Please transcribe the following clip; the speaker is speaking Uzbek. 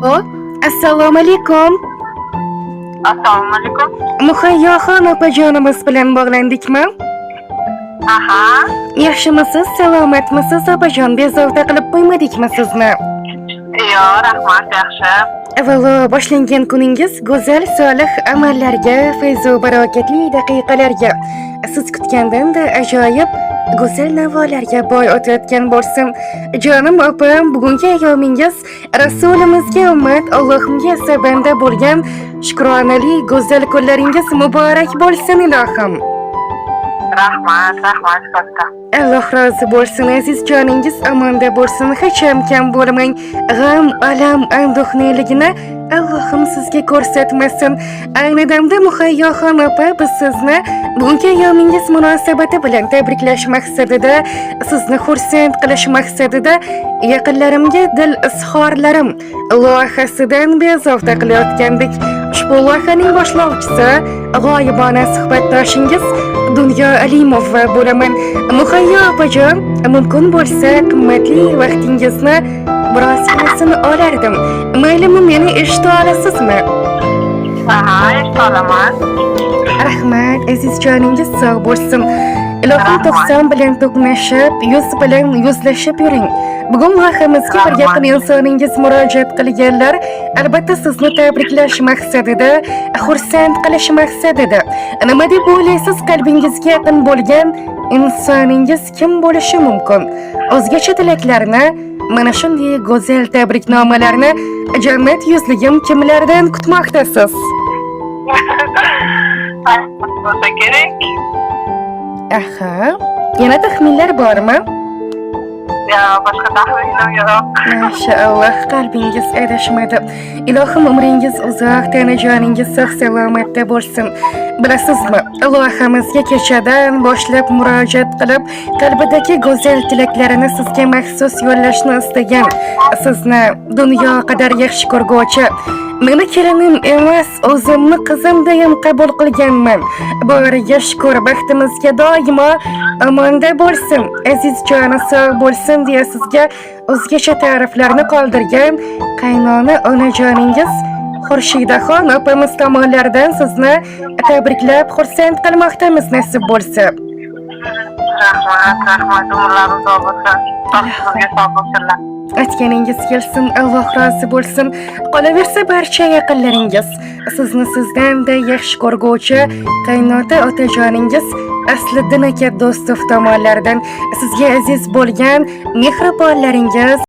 O, assalomu alaykum. Assalomu alaykum. Muhayyoxon opajonimiz bilan bog'landikmi? Aha. Yaxshimisiz, salomatmisiz opajon? Bezovta qilib qo'ymadikmi sizni? Yo'q, rahmat, yaxshi. Avvalo, boshlangan kuningiz go'zal, solih amallarga, fayzu barokatli daqiqalarga, siz kutgandan-da ajoyib go'zal navolarga boy o'tayotgan bo'lsin. Jonim opam, bugungi ayyomingiz Rasulimizga ummat, Allohimga esa banda bo'lgan shukronali go'zal kunlaringiz muborak bo'lsin ilohim. Rahmat, katta. Alloh rozi bo'lsin, aziz joningiz amonda bo'lsin, hech ham kam bo'lmang. G'am, alam, anduhneligini Allohim sizga ko'rsatmasin. Ayni damda Muhayyoxon opa, biz sizni bugungi ayyomingiz munosabati bilan tabriklash maqsadida, sizni xursand qilish maqsadida yaqinlarimga dil izhorlarim loyihasidan bezovta qilayotgandik. Ushbu loyihaning boshlovchisi, g'oyibona suhbatdoshingiz Dunyo Alimova bo'laman. Muhayyo opajon, mumkin bo'lsa qimmatli vaqtingizni birozginasini olardim. Maylimi, meni eshita olasizmi? Aha, eshita olaman. Rahmat, aziz joningiz sog' bo'lsin. Ilohim to'qson bilan to'qnashib, yuz bilan yuzlashib yuring. Bugun loyihamizga bir yaqin insoningiz murojaat qilganlar, albatta sizni tabriklash maqsadida, xursand qilish maqsadida. Nima deb o'ylaysiz, qalbingizga yaqin bo'lgan insoningiz kim bo'lishi mumkin? O'zgacha tilaklarni, mana shunday go'zal tabriknomalarni jannat yuzligim kimlardan kutmoqdasiz? Bo'lsa kerak. Aha, yana taxminlar bormi? Ya, boshqa taxminim yo'q. Mashaalloh, qalbingiz adashmadi. Ilohim umringiz uzoq, tana joningiz sog' salomatda bo'lsin. Bilasizmi, loyihamizga kechadan boshlab murojaat qilib, qalbidagi go'zal tilaklarini sizga maxsus yo'llashni istagan, sizni dunyo qadar yaxshi ko'rguvchi, meni kelinim emas, o'zimni qizimdayam qabul qilganman. Boriga shukr, baxtimizga doimo amonda bo'lsin, aziz joni sog' bo'lsin deya sizga o'zgacha ta'riflarni qoldirgan qaynona onajoningiz Xurshidxon opamiz tomonlaridan sizni tabriklab xursand qilmoqdamiz, nasib bo'lsa. Rahmat, umrlar uzoq bo'lsin. Sizga sog' bo'lsinlar. Aytganingiz kelsin, Alloh rozi bo'lsin. Qolaversa barcha yaqinlaringiz, sizni sizdan-da yaxshi ko'rguvchi qaynota otajoningiz Asliddin aka Do'stov tomonlaridan sizga aziz bo'lgan mehribonlaringiz